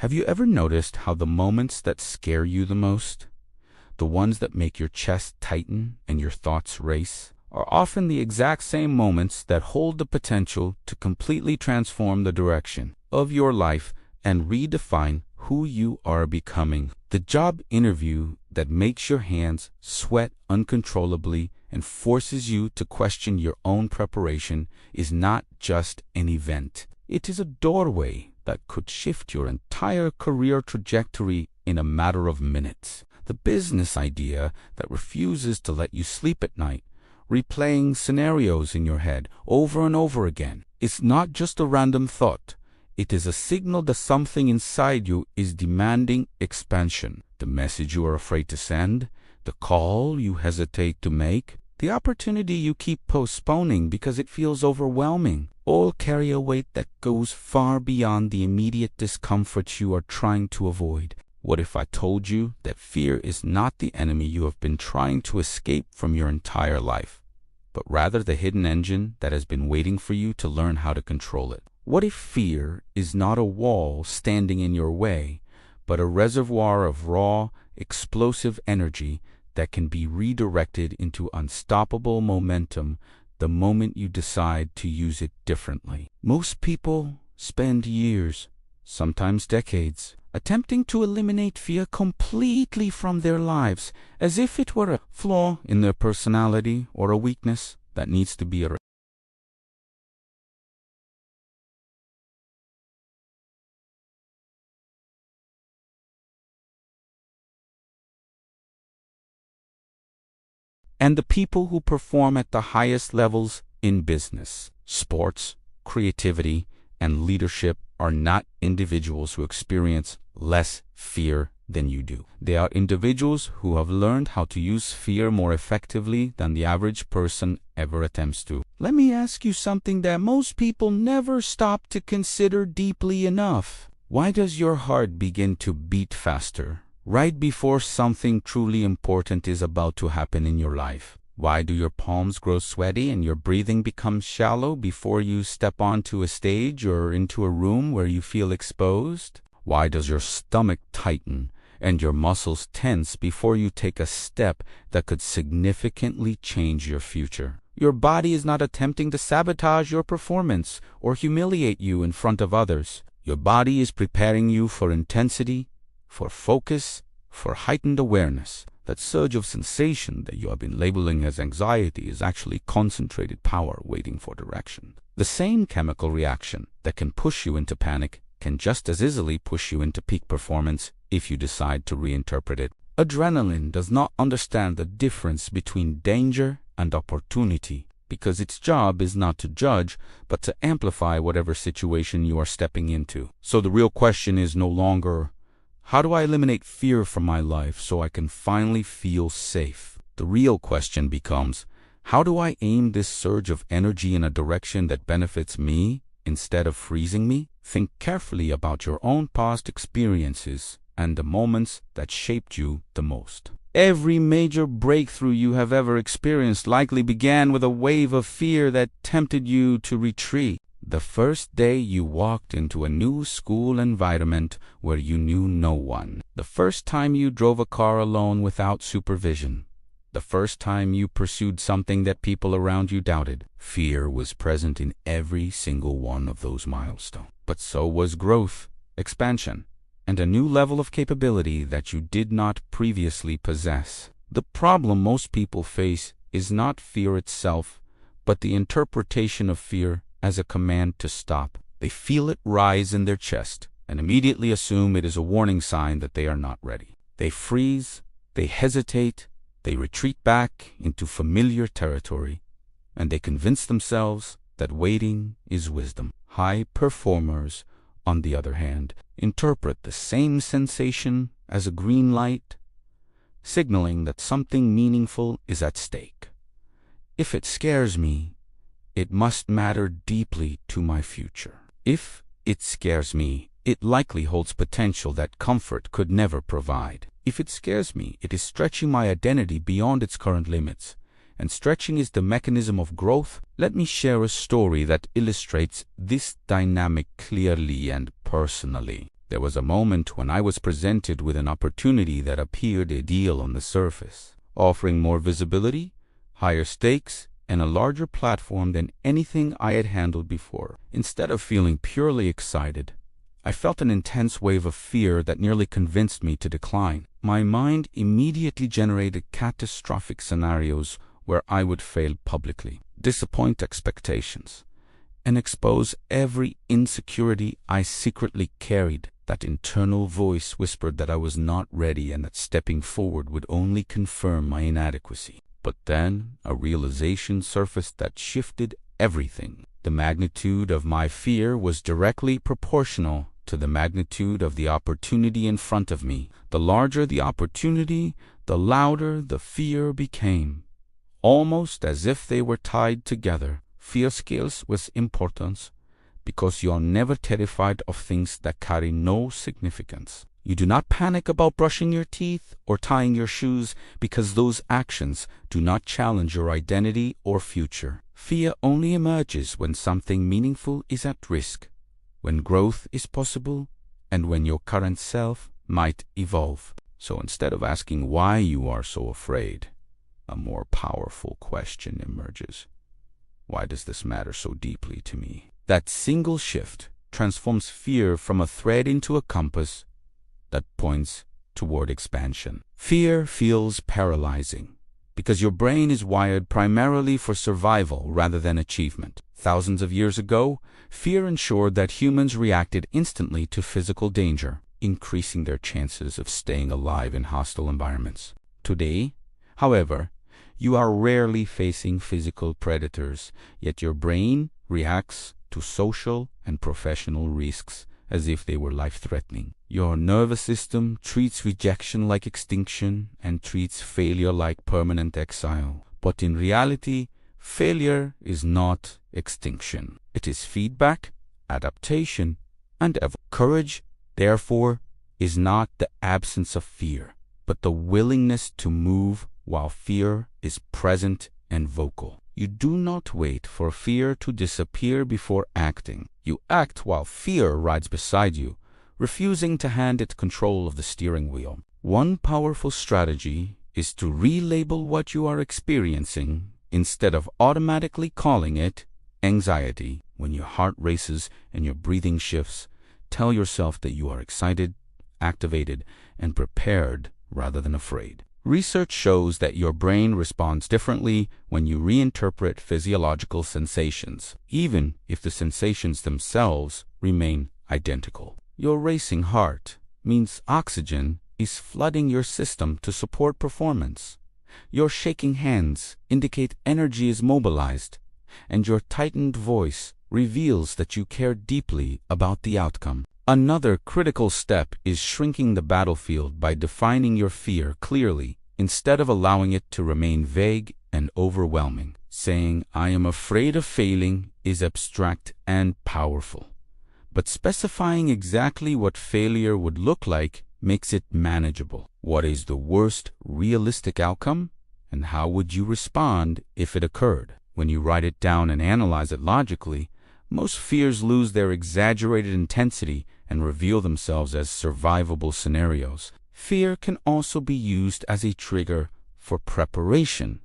Have you ever noticed how the moments that scare you the most, the ones that make your chest tighten and your thoughts race, are often the exact same moments that hold the potential to completely transform the direction of your life and redefine who you are becoming? The job interview that makes your hands sweat uncontrollably and forces you to question your own preparation is not just an event. It is a doorway that could shift your entire career trajectory in a matter of minutes. The business idea that refuses to let you sleep at night, replaying scenarios in your head over and over again, is not just a random thought. It is a signal that something inside you is demanding expansion. The message you are afraid to send, the call you hesitate to make, the opportunity you keep postponing because it feels overwhelming, all carry a weight that goes far beyond the immediate discomfort you are trying to avoid. What if I told you that fear is not the enemy you have been trying to escape from your entire life, but rather the hidden engine that has been waiting for you to learn how to control it? What if fear is not a wall standing in your way, but a reservoir of raw, explosive energy that can be redirected into unstoppable momentum the moment you decide to use it differently? Most people spend years, sometimes decades, attempting to eliminate fear completely from their lives, as if it were a flaw in their personality or a weakness that needs to be addressed. And the people who perform at the highest levels in business, sports, creativity, and leadership are not individuals who experience less fear than you do. They are individuals who have learned how to use fear more effectively than the average person ever attempts to. Let me ask you something that most people never stop to consider deeply enough. Why does your heart begin to beat faster right before something truly important is about to happen in your life? Why do your palms grow sweaty and your breathing becomes shallow before you step onto a stage or into a room where you feel exposed? Why does your stomach tighten and your muscles tense before you take a step that could significantly change your future? Your body is not attempting to sabotage your performance or humiliate you in front of others. Your body is preparing you for intensity, for focus, for heightened awareness. That surge of sensation that you have been labeling as anxiety is actually concentrated power waiting for direction. The same chemical reaction that can push you into panic can just as easily push you into peak performance if you decide to reinterpret it. Adrenaline does not understand the difference between danger and opportunity, because its job is not to judge, but to amplify whatever situation you are stepping into. So the real question is no longer, how do I eliminate fear from my life so I can finally feel safe? The real question becomes, how do I aim this surge of energy in a direction that benefits me instead of freezing me? Think carefully about your own past experiences and the moments that shaped you the most. Every major breakthrough you have ever experienced likely began with a wave of fear that tempted you to retreat. The first day you walked into a new school environment where you knew no one. The first time you drove a car alone without supervision. The first time you pursued something that people around you doubted. Fear was present in every single one of those milestones. But so was growth, expansion, and a new level of capability that you did not previously possess. The problem most people face is not fear itself, but the interpretation of fear as a command to stop. They feel it rise in their chest and immediately assume it is a warning sign that they are not ready. They freeze, they hesitate, they retreat back into familiar territory, and they convince themselves that waiting is wisdom. High performers, on the other hand, interpret the same sensation as a green light, signaling that something meaningful is at stake. If it scares me, it must matter deeply to my future. If it scares me, it likely holds potential that comfort could never provide. If it scares me, it is stretching my identity beyond its current limits, and stretching is the mechanism of growth. Let me share a story that illustrates this dynamic clearly and personally. There was a moment when I was presented with an opportunity that appeared ideal on the surface, offering more visibility, higher stakes, and a larger platform than anything I had handled before. Instead of feeling purely excited, I felt an intense wave of fear that nearly convinced me to decline. My mind immediately generated catastrophic scenarios where I would fail publicly, disappoint expectations, and expose every insecurity I secretly carried. That internal voice whispered that I was not ready and that stepping forward would only confirm my inadequacy. But then a realization surfaced that shifted everything. The magnitude of my fear was directly proportional to the magnitude of the opportunity in front of me. The larger the opportunity, the louder the fear became, almost as if they were tied together. Fear scales with importance because you are never terrified of things that carry no significance. You do not panic about brushing your teeth or tying your shoes because those actions do not challenge your identity or future. Fear only emerges when something meaningful is at risk, when growth is possible, and when your current self might evolve. So instead of asking why you are so afraid, a more powerful question emerges. Why does this matter so deeply to me? That single shift transforms fear from a thread into a compass that points toward expansion. Fear feels paralyzing because your brain is wired primarily for survival rather than achievement. Thousands of years ago, fear ensured that humans reacted instantly to physical danger, increasing their chances of staying alive in hostile environments. Today, however, you are rarely facing physical predators, yet your brain reacts to social and professional risks as if they were life-threatening. Your nervous system treats rejection like extinction and treats failure like permanent exile. But in reality, failure is not extinction. It is feedback, adaptation, and courage, therefore, is not the absence of fear, but the willingness to move while fear is present and vocal. You do not wait for fear to disappear before acting. You act while fear rides beside you, refusing to hand it control of the steering wheel. One powerful strategy is to relabel what you are experiencing instead of automatically calling it anxiety. When your heart races and your breathing shifts, tell yourself that you are excited, activated, and prepared rather than afraid. Research shows that your brain responds differently when you reinterpret physiological sensations, even if the sensations themselves remain identical. Your racing heart means oxygen is flooding your system to support performance. Your shaking hands indicate energy is mobilized, and your tightened voice reveals that you care deeply about the outcome. Another critical step is shrinking the battlefield by defining your fear clearly instead of allowing it to remain vague and overwhelming. Saying, "I am afraid of failing," is abstract and powerful. But specifying exactly what failure would look like makes it manageable. What is the worst realistic outcome, and how would you respond if it occurred? When you write it down and analyze it logically, most fears lose their exaggerated intensity and reveal themselves as survivable scenarios. Fear can also be used as a trigger for preparation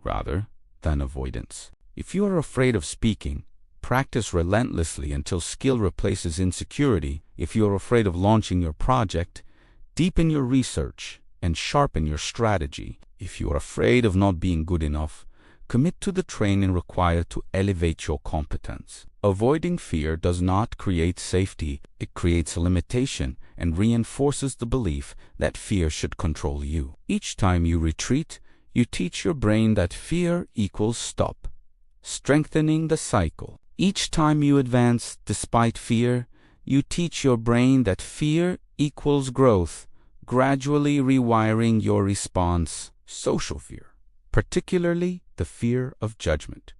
rather than avoidance. If you are afraid of speaking, practice relentlessly until skill replaces insecurity. If you are afraid of launching your project, deepen your research and sharpen your strategy. If you are afraid of not being good enough, commit to the training required to elevate your competence. Avoiding fear does not create safety. It creates a limitation and reinforces the belief that fear should control you. Each time you retreat, you teach your brain that fear equals stop, strengthening the cycle. Each time you advance despite fear, you teach your brain that fear equals growth, gradually rewiring your response. Social fear, particularly the fear of judgment,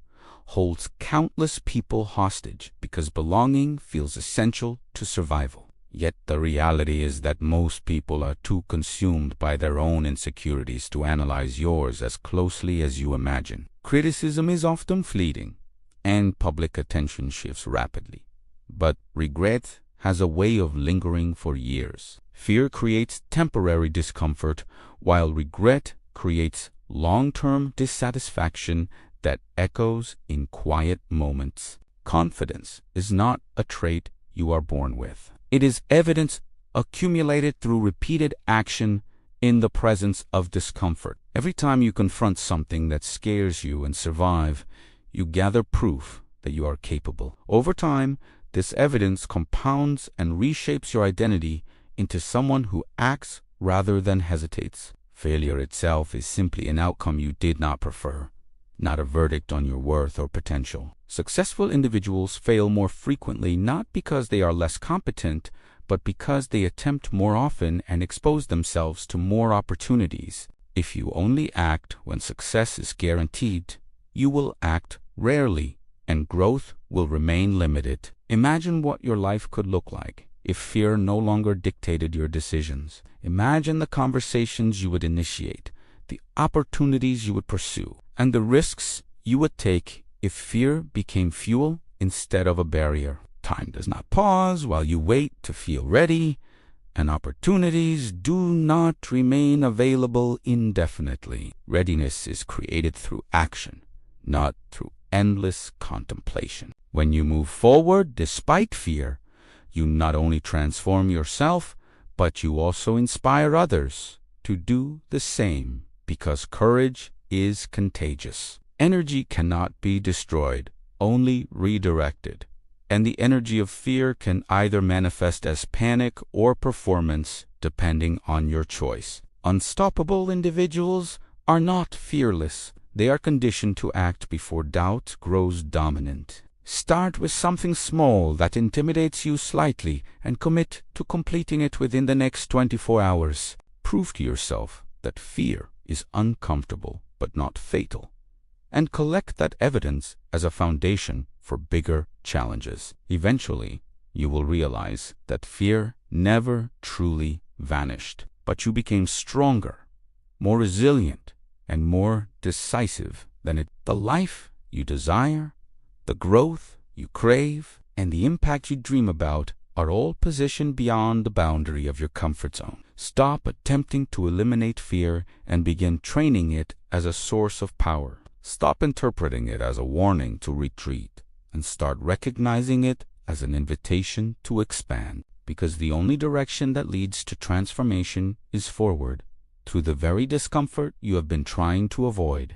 holds countless people hostage because belonging feels essential to survival. Yet the reality is that most people are too consumed by their own insecurities to analyze yours as closely as you imagine. Criticism is often fleeting, and public attention shifts rapidly. But regret, has a way of lingering for years. Fear creates temporary discomfort, while regret creates long-term dissatisfaction that echoes in quiet moments. Confidence is not a trait you are born with. It is evidence accumulated through repeated action in the presence of discomfort. Every time you confront something that scares you and survive, you gather proof that you are capable. Over time, this evidence compounds and reshapes your identity into someone who acts rather than hesitates. Failure itself is simply an outcome you did not prefer, not a verdict on your worth or potential. Successful individuals fail more frequently not because they are less competent, but because they attempt more often and expose themselves to more opportunities. If you only act when success is guaranteed, you will act rarely, and growth will remain limited. Imagine what your life could look like if fear no longer dictated your decisions. Imagine the conversations you would initiate, the opportunities you would pursue, and the risks you would take if fear became fuel instead of a barrier. Time does not pause while you wait to feel ready, and opportunities do not remain available indefinitely. Readiness is created through action, not through endless contemplation. When you move forward despite fear, you not only transform yourself, but you also inspire others to do the same, because courage is contagious. Energy cannot be destroyed, only redirected, and the energy of fear can either manifest as panic or performance, depending on your choice. Unstoppable individuals are not fearless. They are conditioned to act before doubt grows dominant. Start with something small that intimidates you slightly and commit to completing it within the next 24 hours. Prove to yourself that fear is uncomfortable but not fatal, and collect that evidence as a foundation for bigger challenges. Eventually, you will realize that fear never truly vanished, but you became stronger, more resilient, and more decisive than it. The life you desire, the growth you crave, and the impact you dream about are all positioned beyond the boundary of your comfort zone. Stop attempting to eliminate fear and begin training it as a source of power. Stop interpreting it as a warning to retreat and start recognizing it as an invitation to expand, because the only direction that leads to transformation is forward, through the very discomfort you have been trying to avoid.